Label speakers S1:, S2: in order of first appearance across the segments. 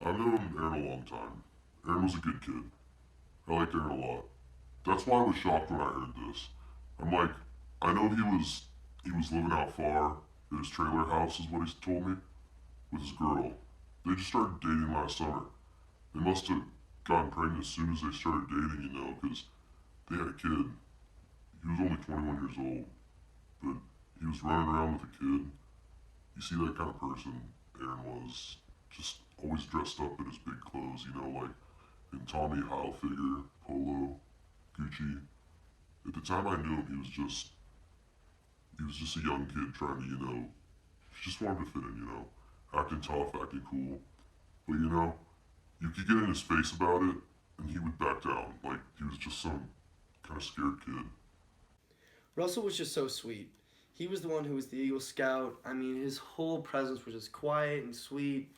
S1: I've known Aaron a long time. Aaron was a good kid. I liked Aaron a lot. That's why I was shocked when I heard this. I'm like, I know he was living out far in his trailer house, is what he told me, with his girl. They just started dating last summer. They must have gotten pregnant as soon as they started dating, because they had a kid. He was only 21 years old, but he was running around with a kid. You see that kind of person Aaron was. Just always dressed up in his big clothes, like in Tommy Hilfiger, Polo, Gucci. At the time I knew him, he was just a young kid trying to, he just wanted to fit in, acting tough, acting cool. But you could get in his face about it, and he would back down, like he was just some kind of scared kid.
S2: Russell was just so sweet. He was the one who was the Eagle Scout. I mean, his whole presence was just quiet and sweet.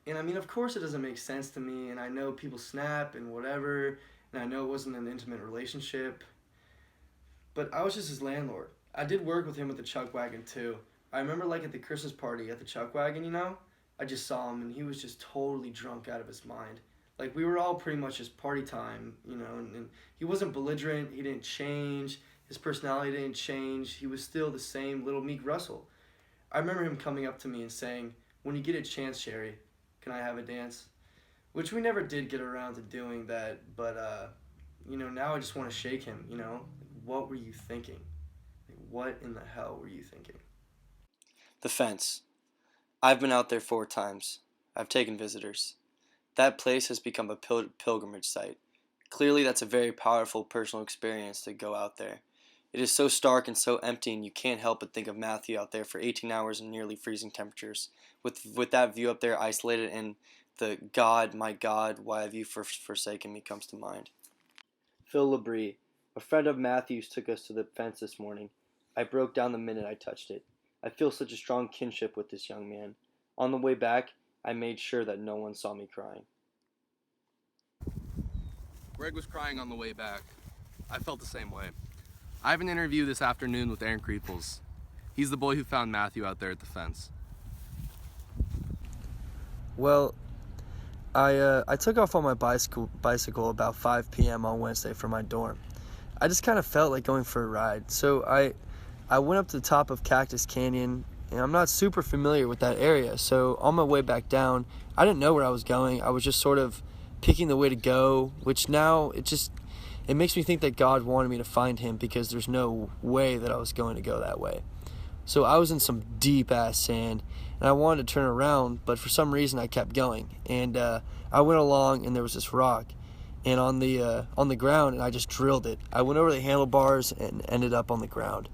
S2: And I mean, of course, it doesn't make sense to me. And I know people snap and whatever. And I know it wasn't an intimate relationship. But I was just his landlord. I did work with him at the Chuck Wagon too. I remember, like, at the Christmas party at the Chuck Wagon, I just saw him and he was just totally drunk out of his mind. Like, we were all pretty much just party time, and he wasn't belligerent. He didn't change. His personality didn't change. He was still the same little meek Russell. I remember him coming up to me and saying, "When you get a chance, Sherry, can I have a dance?" Which we never did get around to doing that, but now I just want to shake him. What were you thinking? Like, what in the hell were you thinking?
S3: The fence. I've been out there 4 times. I've taken visitors. That place has become a pilgrimage site. Clearly, that's a very powerful personal experience to go out there. It is so stark and so empty, and you can't help but think of Matthew out there for 18 hours in nearly freezing temperatures, with that view up there isolated, and the "God, my God, why have you forsaken me" comes to mind. Phil Labrie, a friend of Matthew's, took us to the fence this morning. I broke down the minute I touched it. I feel such a strong kinship with this young man. On the way back, I made sure that no one saw me crying.
S4: Greg was crying on the way back. I felt the same way. I have an interview this afternoon with Aaron Creeples. He's the boy who found Matthew out there at the fence.
S5: Well, I took off on my bicycle about 5 p.m. on Wednesday from my dorm. I just kind of felt like going for a ride, so I went up to the top of Cactus Canyon, and I'm not super familiar with that area. So on my way back down, I didn't know where I was going. I was just sort of picking the way to go, which now it makes me think that God wanted me to find him, because there's no way that I was going to go that way. So I was in some deep ass sand, and I wanted to turn around, but for some reason I kept going. And I went along, and there was this rock, and on the ground, and I just drilled it. I went over the handlebars and ended up on the ground.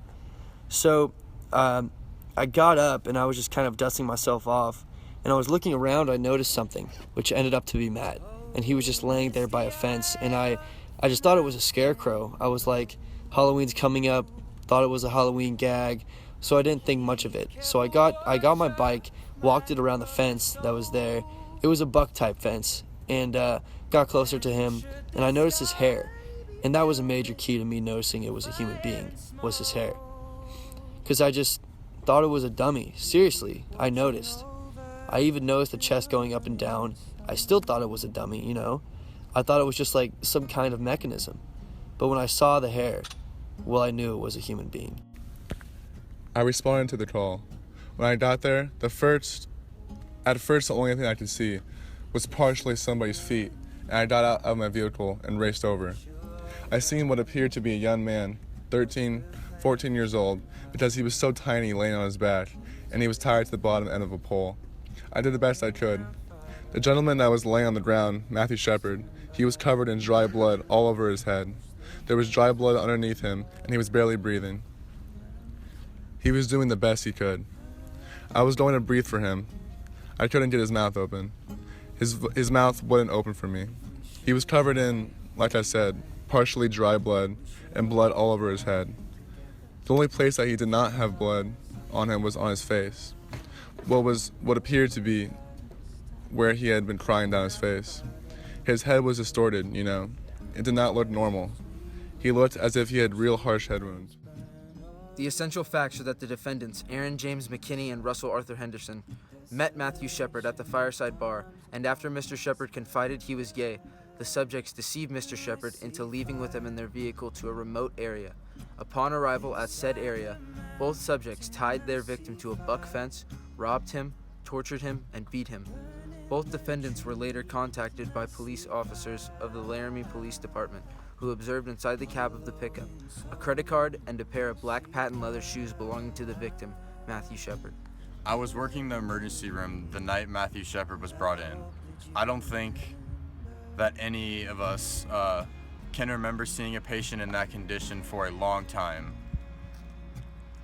S5: So I got up, and I was just kind of dusting myself off, and I was looking around. I noticed something, which ended up to be Matt, and he was just laying there by a fence, and I just thought it was a scarecrow. I was like, Halloween's coming up, thought it was a Halloween gag, so I didn't think much of it. So I got my bike, walked it around the fence that was there. It was a buck type fence, and got closer to him, and I noticed his hair, and that was a major key to me noticing it was a human being, was his hair, because I just thought it was a dummy. Seriously, I noticed. I even noticed the chest going up and down. I still thought it was a dummy. I thought it was just like some kind of mechanism. But when I saw the hair, well, I knew it was a human being.
S6: I responded to the call. When I got there, at first the only thing I could see was partially somebody's feet, and I got out of my vehicle and raced over. I seen what appeared to be a young man, 13, 14 years old, because he was so tiny laying on his back, and he was tied to the bottom end of a pole. I did the best I could. The gentleman that was laying on the ground, Matthew Shepard, he was covered in dry blood all over his head. There was dry blood underneath him, and he was barely breathing. He was doing the best he could. I was going to breathe for him. I couldn't get his mouth open. His mouth wouldn't open for me. He was covered in, like I said, partially dry blood and blood all over his head. The only place that he did not have blood on him was on his face. What appeared to be where he had been crying down his face. His head was distorted, It did not look normal. He looked as if he had real harsh head wounds.
S7: The essential facts are that the defendants, Aaron James McKinney and Russell Arthur Henderson, met Matthew Shepard at the fireside bar, and after Mr. Shepard confided he was gay, the subjects deceived Mr. Shepard into leaving with him in their vehicle to a remote area. Upon arrival at said area, both subjects tied their victim to a buck fence, robbed him, tortured him, and beat him. Both defendants were later contacted by police officers of the Laramie Police Department, who observed inside the cab of the pickup a credit card and a pair of black patent leather shoes belonging to the victim, Matthew Shepard.
S8: I was working the emergency room the night Matthew Shepard was brought in. I don't think that any of us can remember seeing a patient in that condition for a long time.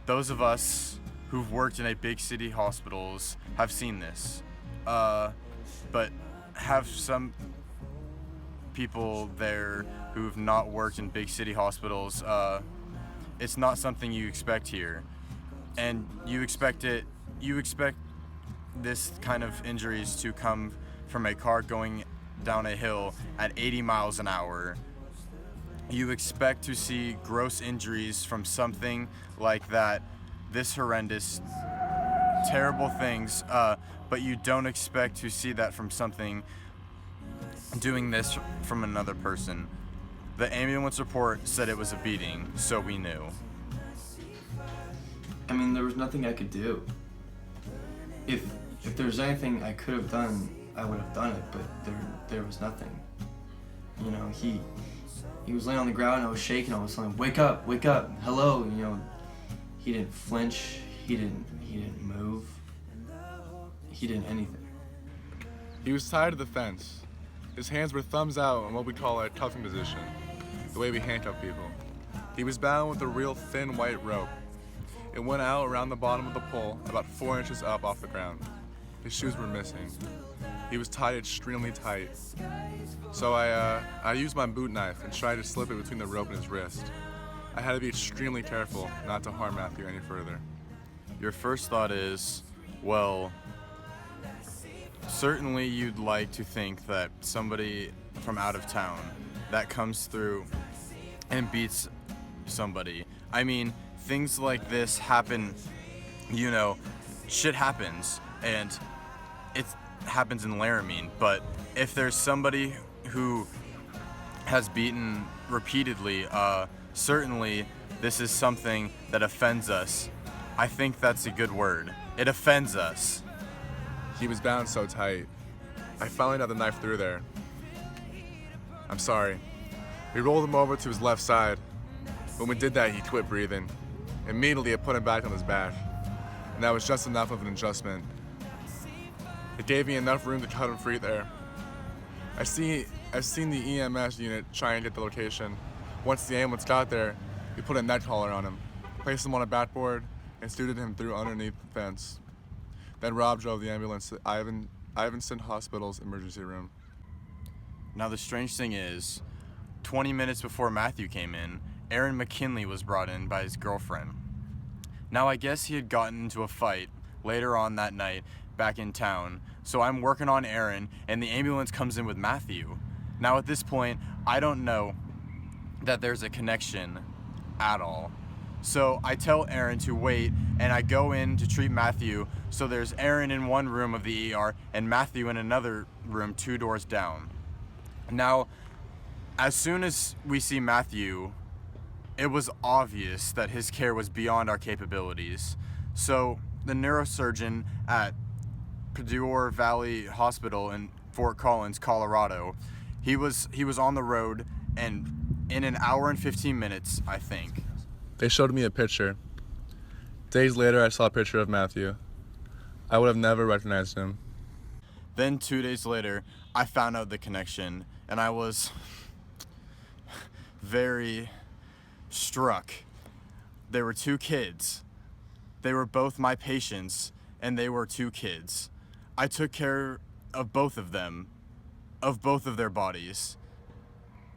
S8: Those of us who've worked in a big city hospitals have seen this, but have some people there who've not worked in big city hospitals, it's not something you expect here. And you expect this kind of injuries to come from a car going down a hill at 80 miles an hour. You expect to see gross injuries from something like that, this horrendous, terrible things, but you don't expect to see that from something doing this from another person. The ambulance report said it was a beating, so we knew.
S2: I mean, there was nothing I could do. If there was anything I could have done, I would have done it, but there was nothing. You know, he was laying on the ground and I was shaking. I was like, wake up, hello. You know, he didn't flinch. He didn't move. He didn't anything.
S6: He was tied to the fence. His hands were thumbs out in what we call a cuffing position, the way we handcuff people. He was bound with a real thin white rope. It went out around the bottom of the pole, about 4 inches up off the ground. His shoes were missing. He was tied extremely tight. So I used my boot knife and tried to slip it between the rope and his wrist. I had to be extremely careful not to harm Matthew any further.
S8: Your first thought is, well, certainly you'd like to think that somebody from out of town that comes through and beats somebody. I mean, things like this happen, you know, shit happens, and it happens in Laramie, but if there's somebody who has beaten repeatedly, certainly this is something that offends us. I think that's a good word. It offends us.
S6: He was bound so tight. I finally got the knife through there. I'm sorry. We rolled him over to his left side. When we did that, he quit breathing. Immediately, I put him back on his back. And that was just enough of an adjustment. It gave me enough room to cut him free there. I've seen the EMS unit try and get the location. Once the ambulance got there, we put a neck collar on him, placed him on a backboard, and scooted him through underneath the fence. Then Rob drove the ambulance to Ivanson Hospital's emergency room.
S8: Now the strange thing is, 20 minutes before Matthew came in, Aaron McKinley was brought in by his girlfriend. Now I guess he had gotten into a fight later on that night back in town, so I'm working on Aaron and the ambulance comes in with Matthew. Now at this point, I don't know that there's a connection at all. So I tell Aaron to wait and I go in to treat Matthew, so there's Aaron in one room of the ER and Matthew in another room 2 doors down. Now, as soon as we see Matthew, it was obvious that his care was beyond our capabilities. So the neurosurgeon at Purdue Valley Hospital in Fort Collins, Colorado, he was on the road, and in an hour and 15 minutes, I think.
S6: They showed me a picture. Days later, I saw a picture of Matthew. I would have never recognized him.
S8: Then 2 days later, I found out the connection, and I was very struck. There were 2 kids. They were both my patients, and they were 2 kids. I took care of both of them, of both of their bodies.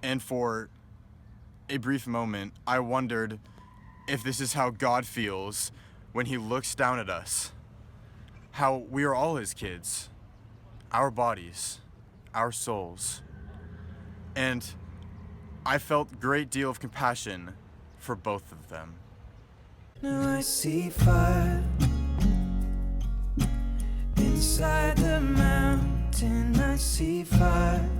S8: And for a brief moment, I wondered if this is how God feels when he looks down at us. How we are all his kids. Our bodies, our souls. And I felt a great deal of compassion for both of them.
S9: Now I see fire inside Beside the mountain I see fire.